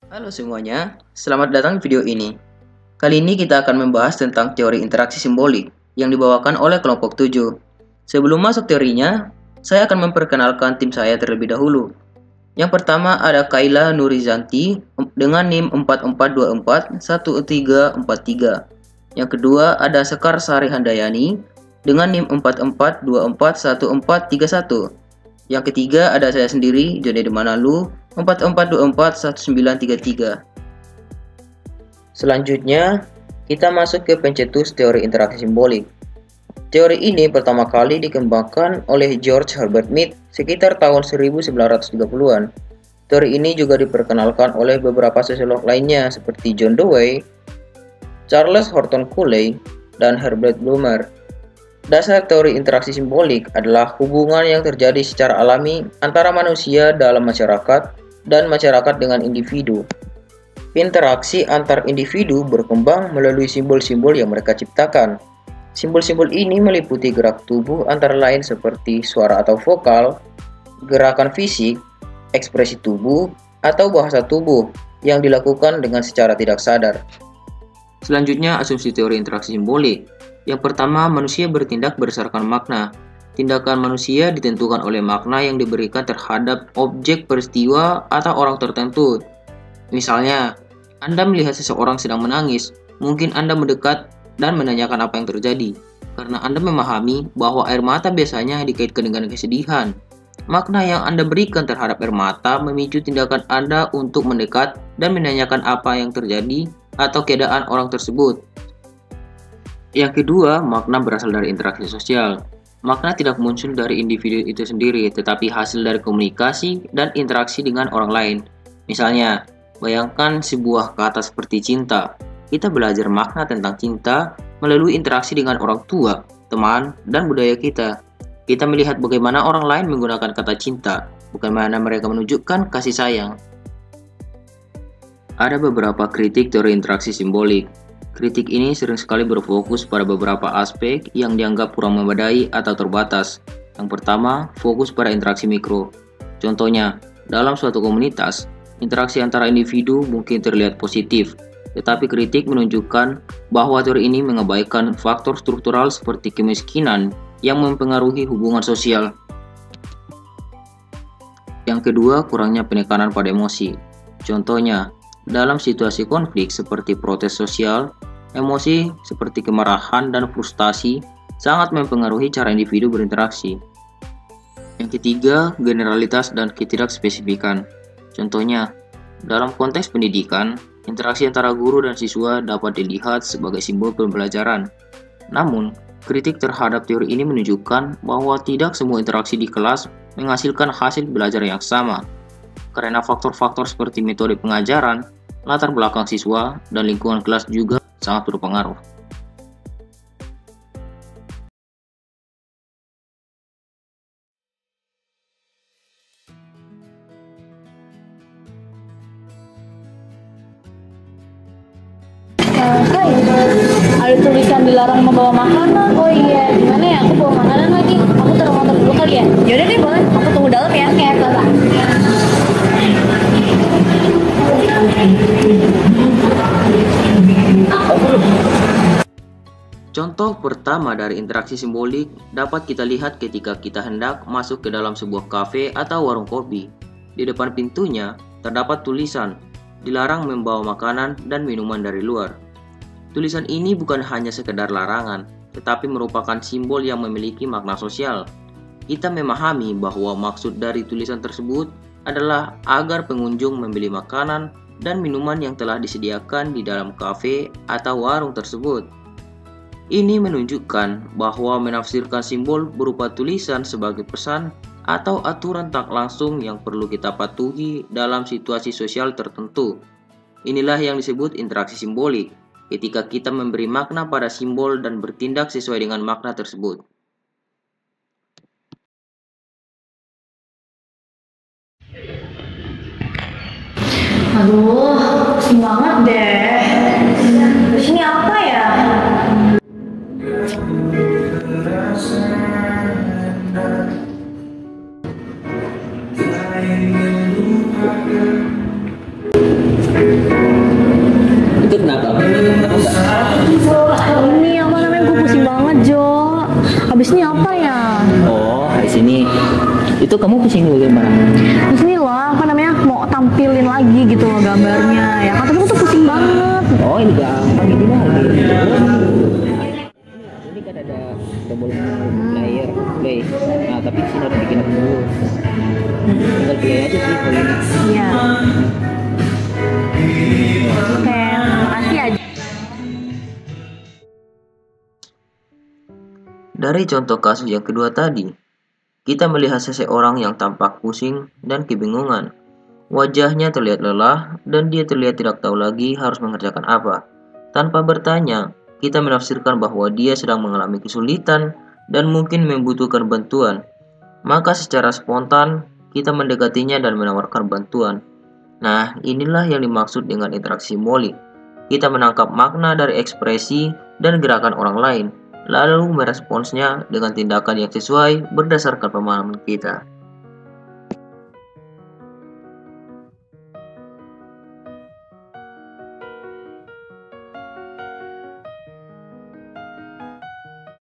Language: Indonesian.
Halo semuanya, selamat datang di video ini. Kali ini kita akan membahas tentang teori interaksi simbolik yang dibawakan oleh kelompok 7. Sebelum masuk teorinya, saya akan memperkenalkan tim saya terlebih dahulu. Yang pertama ada Kayla Nurizanti dengan NIM 44241343. Yang kedua ada Sekar Sari Handayani dengan NIM 44241431. Yang ketiga ada saya sendiri, Joni Demanalu, 44241933. Selanjutnya, kita masuk ke pencetus teori interaksi simbolik. Teori ini pertama kali dikembangkan oleh George Herbert Mead sekitar tahun 1930-an. Teori ini juga diperkenalkan oleh beberapa sosiolog lainnya seperti John Dewey, Charles Horton Cooley, dan Herbert Blumer. Dasar teori interaksi simbolik adalah hubungan yang terjadi secara alami antara manusia dalam masyarakat dan masyarakat dengan individu. Interaksi antar individu berkembang melalui simbol-simbol yang mereka ciptakan. Simbol-simbol ini meliputi gerak tubuh antara lain seperti suara atau vokal, gerakan fisik, ekspresi tubuh, atau bahasa tubuh yang dilakukan dengan secara tidak sadar. Selanjutnya, asumsi teori interaksi simbolik. Yang pertama, manusia bertindak berdasarkan makna. Tindakan manusia ditentukan oleh makna yang diberikan terhadap objek peristiwa atau orang tertentu. Misalnya, Anda melihat seseorang sedang menangis, mungkin Anda mendekat dan menanyakan apa yang terjadi, karena Anda memahami bahwa air mata biasanya dikaitkan dengan kesedihan. Makna yang Anda berikan terhadap air mata memicu tindakan Anda untuk mendekat dan menanyakan apa yang terjadi atau keadaan orang tersebut. Yang kedua, makna berasal dari interaksi sosial. Makna tidak muncul dari individu itu sendiri, tetapi hasil dari komunikasi dan interaksi dengan orang lain. Misalnya, bayangkan sebuah kata seperti cinta. Kita belajar makna tentang cinta melalui interaksi dengan orang tua, teman, dan budaya kita. Kita melihat bagaimana orang lain menggunakan kata cinta, bagaimana mereka menunjukkan kasih sayang. Ada beberapa kritik teori interaksi simbolik. Kritik ini sering sekali berfokus pada beberapa aspek yang dianggap kurang memadai atau terbatas. Yang pertama, fokus pada interaksi mikro. Contohnya, dalam suatu komunitas, interaksi antara individu mungkin terlihat positif, tetapi kritik menunjukkan bahwa teori ini mengabaikan faktor struktural seperti kemiskinan yang mempengaruhi hubungan sosial. Yang kedua, kurangnya penekanan pada emosi. Contohnya, dalam situasi konflik seperti protes sosial, emosi seperti kemarahan dan frustasi sangat mempengaruhi cara individu berinteraksi. Yang ketiga, generalitas dan ketidakspesifikan. Contohnya, dalam konteks pendidikan, interaksi antara guru dan siswa dapat dilihat sebagai simbol pembelajaran. Namun, kritik terhadap teori ini menunjukkan bahwa tidak semua interaksi di kelas menghasilkan hasil belajar yang sama, karena faktor-faktor seperti metode pengajaran, latar belakang siswa, dan lingkungan kelas juga sangat berpengaruh. Hai, ada tulisan dilarang membawa makanan. Oh iya, gimana ya? Aku bawa makanan lagi. Aku taruh motor dulu kali ya. Yaudah deh, boleh. Aku tunggu dalam ya. Oke, Bapak. Contoh pertama dari interaksi simbolik dapat kita lihat ketika kita hendak masuk ke dalam sebuah kafe atau warung kopi. Di depan pintunya terdapat tulisan, dilarang membawa makanan dan minuman dari luar. Tulisan ini bukan hanya sekedar larangan, tetapi merupakan simbol yang memiliki makna sosial. Kita memahami bahwa maksud dari tulisan tersebut adalah agar pengunjung membeli makanan dan minuman yang telah disediakan di dalam kafe atau warung tersebut. Ini menunjukkan bahwa menafsirkan simbol berupa tulisan sebagai pesan atau aturan tak langsung yang perlu kita patuhi dalam situasi sosial tertentu. Inilah yang disebut interaksi simbolik, ketika kita memberi makna pada simbol dan bertindak sesuai dengan makna tersebut. Aduh, pusing banget deh. Di sini apa ya? sini. Itu kamu pusing bagaimana? Terus nih loh, apa namanya, mau tampilin lagi gitu loh gambarnya ya kan, tapi aku tuh pusing banget. Oh ini gampang ini mah. Ini kan ada tombol player, play. Nah tapi di sini harus bikin akun dulu. Tinggal play aja sih kalau ini. Iya. Oke, makasih aja. Dari contoh kasus yang kedua tadi, kita melihat seseorang yang tampak pusing dan kebingungan. Wajahnya terlihat lelah dan dia terlihat tidak tahu lagi harus mengerjakan apa. Tanpa bertanya, kita menafsirkan bahwa dia sedang mengalami kesulitan dan mungkin membutuhkan bantuan. Maka secara spontan, kita mendekatinya dan menawarkan bantuan. Nah, inilah yang dimaksud dengan interaksi simbolik. Kita menangkap makna dari ekspresi dan gerakan orang lain, lalu meresponsnya dengan tindakan yang sesuai berdasarkan pemahaman kita.